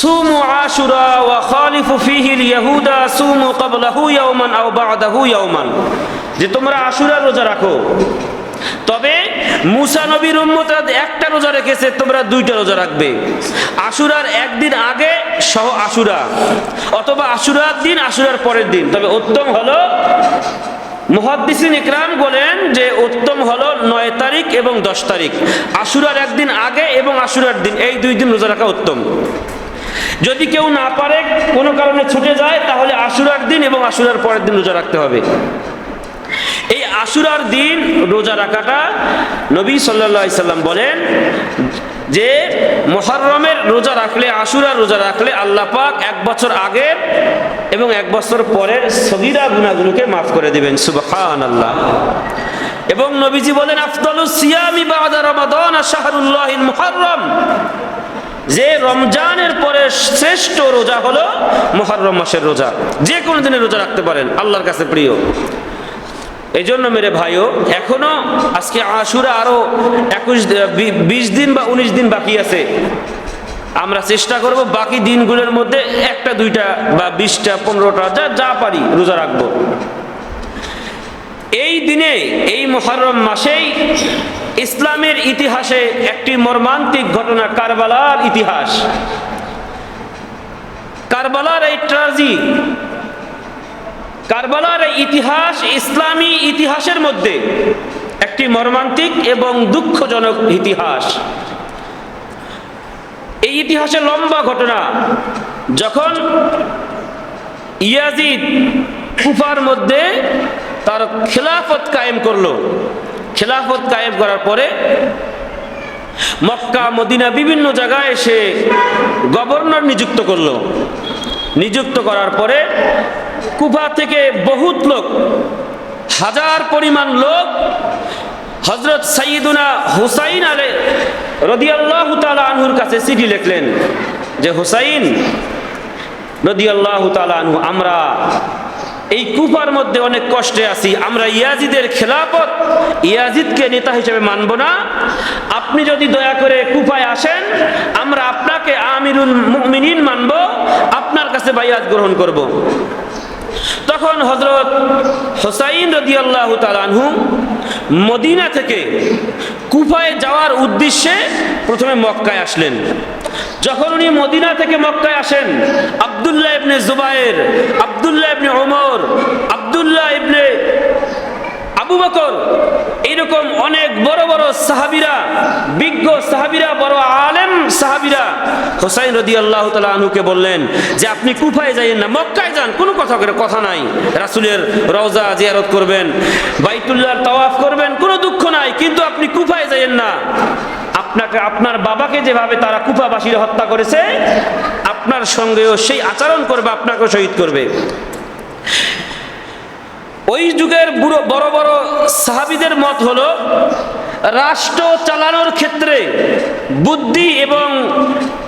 সুমু আশুরা ওয়া খালিফু ফীহি আল-ইয়াহুদা সুমু ক্বাবলাহু ইয়াওমান আও বা'দাহু ইয়াওমান, যে তোমরা আশুরার রোজা রাখো। তবে মুসা নবীর উম্মতরা একটা রোজা রেখেছে, তোমরা দুইটা রোজা রাখবে। আশুরার একদিন আগে সহ আশুরা, অথবা আশুরার দিন আশুরার পরের দিন। তবে উত্তম হলো, মুহাদ্দিসিন ইকরাম বলেন যে উত্তম হলো 9 তারিখ এবং 10 তারিখ, আশুরার একদিন আগে এবং আশুরার দিন, এই 2 দিন রোজা রাখা উত্তম। যদি কেউ না পারে, কোনো কারণে ছুটে যায়, তাহলে আশুরার দিন এবং আশুরার পরের দিন রোজা রাখতে হবে। এই আশুরার দিন রোজা রাখাটা নবী সাল্লাল্লাহু আলাইহি সাল্লাম বলেন যে মুহররমের রোজা রাখলে, আশুরার রোজা রাখলে আল্লাহ পাক 1 বছর আগের এবং 1 বছর পরের সগীরা গুনাহগুলোকে মাফ করে দিবেন। সুবহানাল্লাহ। এবং নবীজি বলেন আফদালুস সিয়ামি বা'দা রমাদান শাহরুল্লাহিল মুহররম, যে রমজানের পরে শ্রেষ্ঠ রোজা হলো মুহররম মাসের রোজা। যে কোনো দিনে রোজা রাখতে পারেন, আল্লাহর কাছে প্রিয়। এই জন্য মেরে ভাইও, এখনো আজকে আশুরা আরো 20 দিন বা 19 দিন বাকি আছে। আমরা চেষ্টা করব বাকি দিনগুলোর মধ্যে 1টা 2টা বা 20টা 15টা যা পারি রোজা রাখবো। এই দিনে, এই মুহররম মাসেই ইসলামের ইতিহাসে একটি মর্মান্তিক ঘটনা, কারবালার ইতিহাস, কারবালার এই ট্র্যাজেডি, কারবালার এই ইতিহাস ইসলামী ইতিহাসের মধ্যে একটি মর্মান্তিক এবং দুঃখজনক ইতিহাস। এই ইতিহাসে লম্বা ঘটনা। যখন ইয়াজিদ কুফার মধ্যে তার খেলাফত কায়েম করলো, খেলাফত কায়েম করার পরে মক্কা মদিনা বিভিন্ন জায়গায় সে গভর্নর নিযুক্ত করলো। নিযুক্ত করার পরে কুফা থেকে বহুত লোক, 1000 পরিমাণ লোক হযরত সাইয়্যিদুনা হুসাইন রাদিয়াল্লাহু তাআলা আনহুর কাছে চিঠি লিখলেন যে হুসাইন রাদিয়াল্লাহু তাআলা আনহু, আমরা এই কুফার মধ্যে অনেক কষ্টে আছি, আমরা ইয়াজিদের খেলাফত, ইয়াজিদকে নেতা হিসেবে মানব না। আপনি যদি দয়া করে কুফায় আসেন, আমরা আপনাকে আমিরুল মুমিনিন মানব, আপনার কাছে বাইআত গ্রহণ করব। তখন হযরত হুসাইন রাদিয়াল্লাহু তাআলা আনহু মদিনা থেকে কুফায় যাওয়ার উদ্দেশ্যে প্রথমে মক্কায় আসলেন। যখন উনি মদিনা থেকে মক্কায় আসেন, আব্দুল্লাহ ইবনে জুবায়ের, আব্দুল্লাহ ইবনে ওমর, আব্দুল্লাহ ইবনে আবু বকর, এরকম অনেক বড় বড় সাহাবীরা, বিজ্ঞ সাহাবীরা, বড় আলেম সাহাবীরা হুসাইন রাদিয়াল্লাহু তাআলা আনহুকে বললেন যে আপনি কুফায় যাইয়েন না, মক্কায় যান, কোনো কথা নাই। রাসূলের রওজা জিয়ারত করবেন, বাইতুল্লাহর তাওয়াফ করবেন, কোনো দুঃখ নাই, কিন্তু আপনি কুফায় যাইয়েন না। আপনাকে, আপনার বাবাকে যেভাবে তারা কুফাবাসীরা হত্যা করেছে, আপনার সঙ্গেও সেই আচরণ করবে, আপনাকেও শহীদ করবে। ওই যুগের বড় বড় সাহাবীদের মত হলো, রাষ্ট্র চালানোর ক্ষেত্রে বুদ্ধি এবং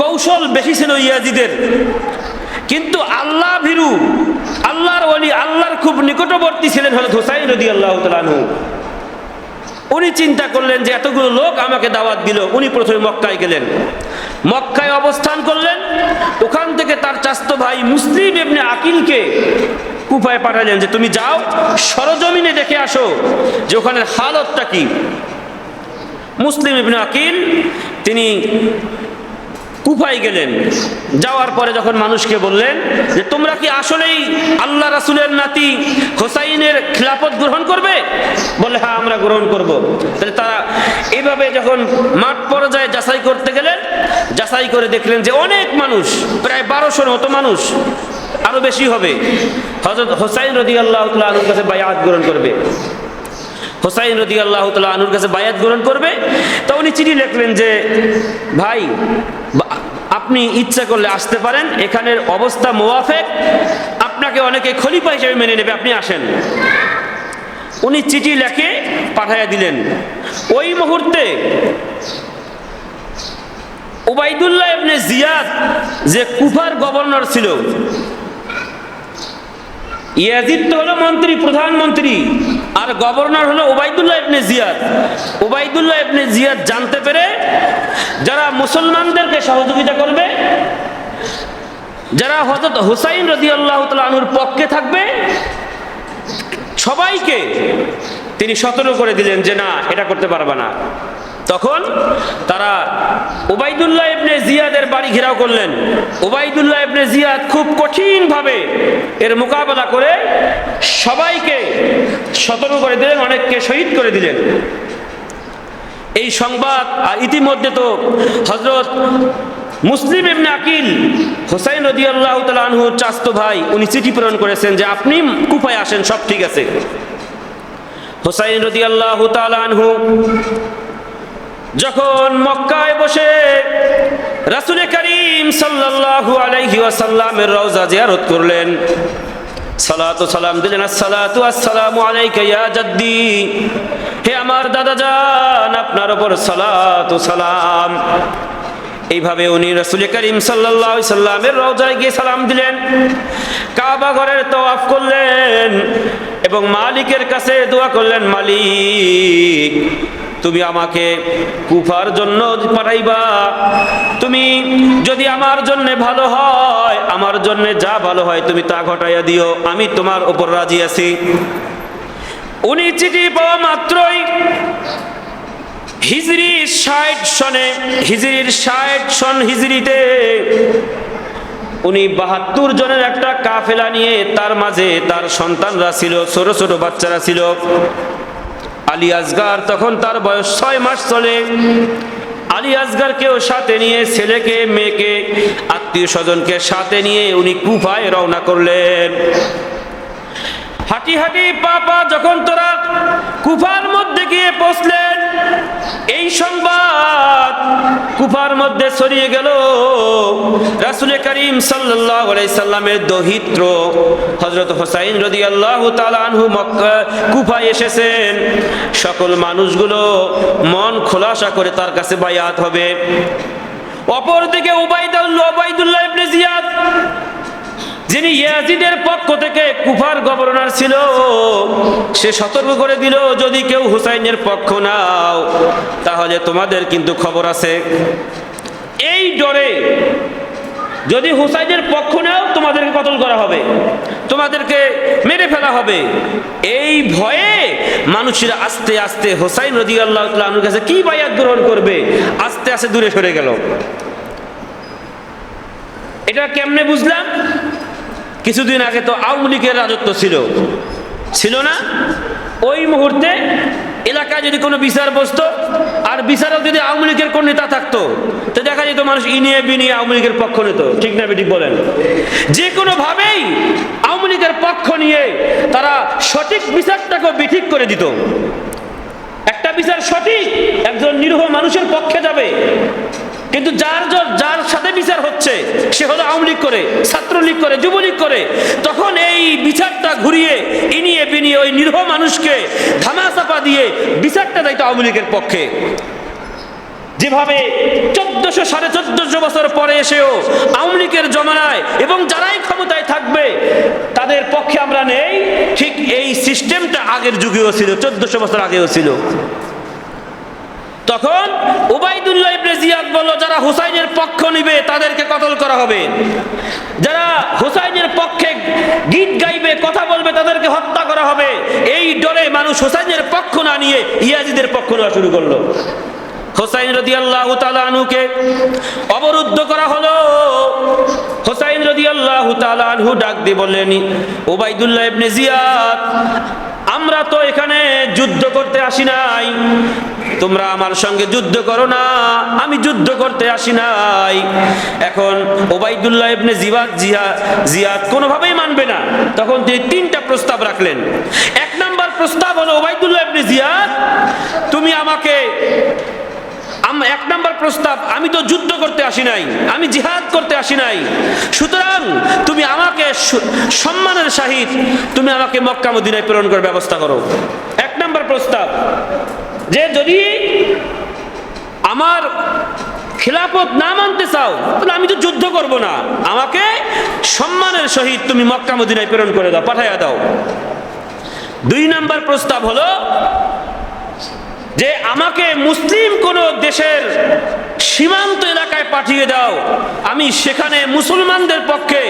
কৌশল বেশি ছিল ইয়াজিদের, কিন্তু আল্লাহ ভীরু, আল্লাহর ওলি, আল্লাহর খুব নিকটবর্তী ছিলেন হযরত হুসাইন রাদিয়াল্লাহু তাআলা আনহু। উনি চিন্তা করলেন যে এতগুলো লোক আমাকে দাওয়াত দিল, উনি প্রথমে মক্কায় গেলেন, মক্কায় অবস্থান করলেন। ওখান থেকে তার চাচতো ভাই মুসলিম ইবনে আকিলকে কুফায় পাঠালেন যে তুমি যাও, সরজমিনে দেখে আসো যে ওখানের হালতটা কি। মুসলিম ইবনে আকিল তিনি কুফায় গেলেন। যাওয়ার পরে যখন মানুষকে বললেন যে তোমরা কি আসলেই আল্লাহ রাসূলের নাতি হুসাইনের খিলাফত গ্রহণ করবে, বলে হ্যাঁ আমরা গ্রহণ করব। তাহলে তারা এইভাবে যখন মাঠ পর্যায়ে যাচাই করতে গেলেন, যাচাই করে দেখলেন যে অনেক মানুষ, প্রায় 1200-র মতো মানুষ, আরো বেশি হবে, হযরত হুসাইন রাদিয়াল্লাহু তাআলা আনহুর কাছে বায়াত গ্রহণ করবে। হুসাইন রাদিয়াল্লাহু তাআলা আনহুর কাছে বায়াত গ্রহণ করবে। তো উনি চিঠি লিখলেন যে ভাই, আপনি ইচ্ছা করলে আসতে পারেন, এখানের অবস্থা মুওয়াফেক, আপনাকে অনেকে খলিফা হিসেবে মেনে নেবে, আপনি আসেন। উনি চিঠি লিখে পাঠাইয়া দিলেন। ওই মুহূর্তে উবাইদুল্লাহ ইবনে জিয়াদ, যে কুফার গভর্নর ছিল, ইয়াজিদ তো হলো মন্ত্রী, প্রধানমন্ত্রী, আর গভর্নর হলো উবাইদুল্লাহ ইবনে জিয়াদ। উবাইদুল্লাহ ইবনে জিয়াদ জানতে পেরে যারা মুসলমানদেরকে সহযোগিতা করবে যারা হযরত হুসাইন রাদিয়াল্লাহু তাআলা আনহুর পক্ষে থাকবে সবাইকে তিনি সতর্ক করে দিলেন যে না, এটা করতে পারবে না। তখন তারা উবাইদুল্লাহ ইবনে জিয়াদের বাড়ি ঘেরাও করলেন। উবাইদুল্লাহ ইবনে জিয়াদ খুব কঠিনভাবে এর মোকাবেলা করে সবাইকে সতর্ক করে দিলেন, অনেককে শহীদ করে দিলেন। এই সংবাদ ইতিমধ্যে তো হযরত মুসলিম ইবনে আকিল হুসাইন রাদিয়াল্লাহু তাআলা আনহুর চাচতো ভাই, উনি চিঠি প্রেরণ করেছেন যে আপনি কুফায় আসেন, সব ঠিক আছে। হুসাইন রাদিয়াল্লাহু তাআলা আনহু যখন মক্কায় বসে রাসূল করিম সাল্লাল্লাহু আলাইহি ওয়াসাল্লামের রওজা জিয়ারত করলেন, সালাতু সালাম দিলেন, আসসালাতু আসসালামু আলাইকা ইয়া জাদ্দি, হে আমার দাদা জান, আপনার উপর সালাতু সালাম। এইভাবে উনি রাসূল করিম সাল্লাল্লাহু আলাইহি সাল্লামের রওজায় গিয়ে সালাম দিলেন, কাবা ঘরের তওয়াফ করলেন এবং মালিকের কাছে দোয়া করলেন, মালিক তুমি আমাকে কুফার জন্য পাঠাইবা, তুমি যদি আমার জন্য ভালো হয়, আমার জন্য যা ভালো হয় তুমি তা ঘটাইয়া দিও, আমি তোমার উপর রাজি আছি। উনি চিঠি পাওয়া মাত্রই হিজরি 60 সনে, হিজরির 60 সন হিজরিতে উনি 72 জনের একটা কাফেলা নিয়ে, তার মাঝে তার সন্তানরা ছিল, ছোট ছোট বাচ্চারা ছিল। আলী আসগার তখন তার বয়স 6 মাস চলে। আলী আসগারকেও সাথে নিয়ে, ছেলেকে, মেয়েকে, আত্মীয় স্বজনকে সাথে নিয়ে উনি কুফায় রওনা করলেন। হাঁটি হাঁটি পা যখন তোরা কুফার মধ্যে গিয়ে পৌঁছলেন, এই সংবাদ কুফার মধ্যে ছড়িয়ে গেল। রাসূল করিম সাল্লাল্লাহু আলাইহি সাল্লামের দৌহিত্র হযরত হুসাইন রাদিয়াল্লাহু তাআলা আনহু মক্কা কুফায় এসেছেন। সকল মানুষগুলো মন খোলাসা করে তার কাছে বায়াত হবে। অপরদিকে উবাইদুল্লাহ ইবনে জিয়াদ, যিনি ইয়াজিদের পক্ষ থেকে কুফার গভর্নর ছিল, সে সতর্ক করে দিল, যদি কেউ হুসাইনের পক্ষ নাও তাহলে তোমাদের কিন্তু খবর আছে। এই ডরে যদি হুসাইনের পক্ষ নাও তোমাদেরকে কতল করা হবে, তোমাদেরকে মেরে ফেলা হবে। এই ভয়ে মানুষেরা আস্তে আস্তে হুসাইন রাদিয়াল্লাহু তাআলা আনহুর কাছে কি বায়াত গ্রহণ করবে, আস্তে আস্তে দূরে সরে গেল। এটা কেমনে বুঝলাম? কিছুদিন আগে তো আওয়ামী লীগের রাজত্ব ছিল না? ওই মুহূর্তে এলাকায় যদি কোনো বিচার বসতো আর বিচারক যদি আওয়ামী লীগের কোন নেতা থাকতো, তো দেখা যেত মানুষ ইনিয়ে বিনিয়ে আওয়ামী লীগের পক্ষ নিত। ঠিক না বেঠিক বলেন? যে কোনো ভাবেই আওয়ামী লীগের পক্ষ নিয়ে তারা সঠিক বিচারটাকে বিঠিক করে দিত। একটা বিচার সঠিক, একজন নিরীহ মানুষের পক্ষে যাবে, কিন্তু যার সাথে বিচার হচ্ছে সে হলো আওয়ামী লীগ করে, ছাত্রলীগ করে, যুবলীগ করে, তখন এই বিচারটা ঘুরিয়ে ইনিয়ে বিনিয়ে ওই নিরীহ মানুষকে ধামাচাপা দিয়ে বিচারটা দেয় আওয়ামী লীগের পক্ষে। যেভাবে 1400-1450 বছর পরে এসেও আওয়ামী লীগের জমানায় এবং যারাই ক্ষমতায় থাকবে তাদের পক্ষে আমরা নেই, ঠিক এই সিস্টেমটা আগের যুগেও ছিল, 1400 বছর আগেও ছিল। তখন উবাইদুল্লাহ ইবনে জিয়াদ বলল, যারা হুসাইনের পক্ষ নিবে তাদেরকে কতল করা হবে, যারা হুসাইনের পক্ষে গীত গাইবে, কথা বলবে, তাদেরকে হত্যা করা হবে। এই ডরে মানুষ হুসাইনের পক্ষ না নিয়ে ইয়াজিদের পক্ষ নেওয়া শুরু করলো। হুসাইন রাদিয়াল্লাহু তাআলা আনহুকে অবরুদ্ধ করা হলো। হুসাইন রাদিয়াল্লাহু তাআলা আনহু ডাক দিয়ে বললেন, উবাইদুল্লাহ ইবনে জিয়াদ, আমরা তো এখানে যুদ্ধ করতে আসি নাই, তোমরা আমার সঙ্গে যুদ্ধ করো না, আমি যুদ্ধ করতে আসি নাই। এখন উবাইদুল্লাহ ইবনে জিয়াদ কোনোভাবেই মানবে না। তখন তিনি 3টা প্রস্তাব রাখলেন। 1 নাম্বার প্রস্তাব হলো, উবাইদুল্লাহ ইবনে জিয়াদ, তুমি আমাকে 1 নাম্বার প্রস্তাব, আমি তো যুদ্ধ করতে আসি নাই, আমি জিহাদ করতে আসি নাই, সুতরাং তুমি আমাকে সম্মানের সহিত তুমি আমাকে মক্কা মদিনায় প্রেরণ করার ব্যবস্থা করো। 1 নাম্বার প্রস্তাব, যে যদি আমার খিলাফত না মানতে চাও তাহলে আমি তো যুদ্ধ করব না, আমাকে সম্মানের সহিত তুমি মক্কা মদিনায় প্রেরণ করে দাও, পাঠাইয়া দাও। 2 নাম্বার প্রস্তাব হলো, যে আমাকে মুসলিম কোন দেশের সীমান্ত এলাকায় পাঠিয়ে দাও, আমি সেখানে মুসলমানদের পক্ষে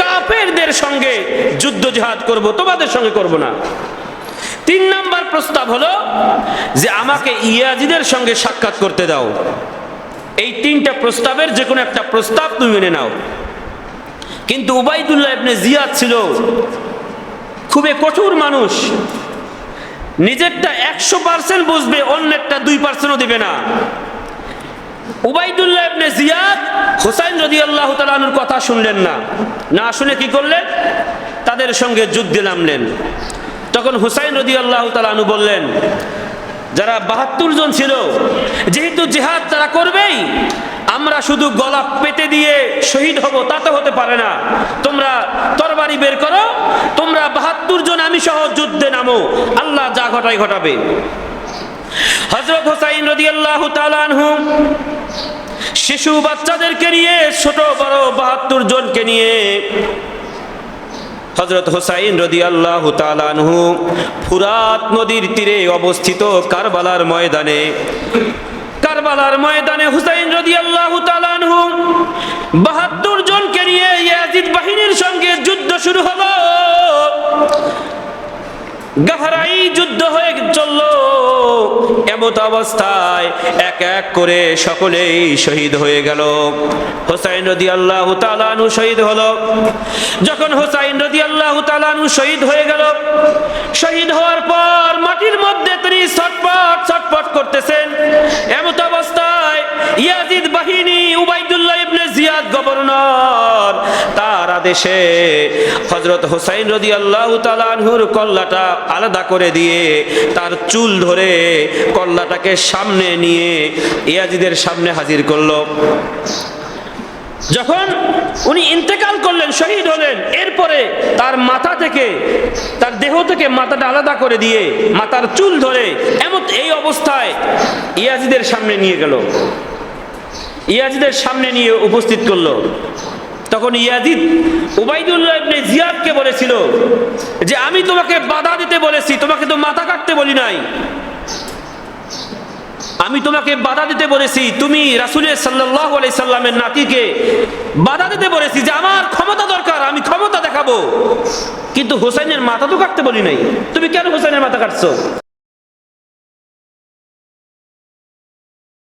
কাফেরদের সঙ্গে যুদ্ধ জিহাদ করব, তোমাদের সঙ্গে করব না। 3 নাম্বার প্রস্তাব হলো যে আমাকে ইয়াজিদের সঙ্গে সাক্ষাৎ করতে দাও। এই 3টা প্রস্তাবের যে কোনো একটা প্রস্তাব তুমি মেনে নাও। কিন্তু উবাইদুল্লাহ ইবনে জিয়াদ ছিল খুবই কঠোর মানুষ, নিজেরটা 100% বুঝবে, অন্যেরটা 2%ও দিবে না। উবাইদুল্লাহ ইবনে জিয়াদ হুসাইন রাদিয়াল্লাহু তাআলা আনহুর কথা শুনলেন না, না শুনে কি করলেন, তাদের সঙ্গে যুদ্ধে নামলেন। তখন হুসাইন রাদিয়াল্লাহু তাআলা আনহু বললেন, যারা 72 জন ছিল, যেহেতু জিহাদ তারা করবেই, আমরা শুধু গলা পেতে দিয়ে শহীদ হব তা তো হতে পারে না, তোমরা তরবারি বের করো, তোমরা 72 জন আমি সহ যুদ্ধে নামো, আল্লাহ যা ঘটায় ঘটাবে। হযরত হুসাইন রাদিয়াল্লাহু তাআলা আনহু শিশু বাচ্চাদেরকে নিয়ে, ছোট বড় 72 জনকে নিয়ে হযরত হুসাইন রাদিয়াল্লাহু তাআলা আনহু ফুরাত নদীর তীরে অবস্থিত কারবালার ময়দানে হুসাইন রাদিয়াল্লাহু তাআলা আনহু 72 জনকে নিয়ে ইয়াজিদ বাহিনীর সঙ্গে যুদ্ধ শুরু হলো। গাহরাই যুদ্ধ হয়ে চলল। এমত অবস্থায় এক এক করে সকলেই শহীদ হয়ে গেল। হুসাইন রাদিয়াল্লাহু তাআলা আনহু শহীদ হলো। যখন হুসাইন রাদিয়াল্লাহু তাআলা আনহু শহীদ হয়ে গেল, শহীদ হওয়ার পর মাটির মধ্যে তিনি ছটফট করতেছেন। এমত অবস্থায় ইয়াজিদ বাহিনী, উবাইদুল্লাহ ইবনে জিয়াদ গভর্নর, তার আদেশে হযরত হুসাইন রাদিয়াল্লাহু তাআলা আনহুর কল্লাটা আলাদা করে দিয়ে তার চুল ধরে কল্লাটাকে সামনে নিয়ে ইয়াজিদের সামনে হাজির করলো। যখন উনি ইন্তেকাল করলেন, শহীদ হলেন, এরপরে তার মাথা থেকে, তার দেহ থেকে মাথাটা আলাদা করে দিয়ে মাথার চুল ধরে এই অবস্থায় ইয়াজিদের সামনে নিয়ে গেল, ইয়াজিদের সামনে নিয়ে উপস্থিত করলো। তখন ইয়াজিদ উবাইদুল্লাহ ইবনে জিয়াদকে বলেছিল যে আমি তোমাকে বাধা দিতে বলেছি, তোমাকে তো মাথা কাটতে বলি নাই, আমি তোমাকে বাধা দিতে বলেছি, তুমি রাসূলের সাল্লাল্লাহু আলাইহি সাল্লামের নাতিকে বাধা দিতে বলেছি যে আমার ক্ষমতা দরকার, আমি ক্ষমতা দেখাবো, কিন্তু হুসাইনের মাথা তো কাটতে বলি নাই, তুমি কেন হুসাইনের মাথা কাটছো?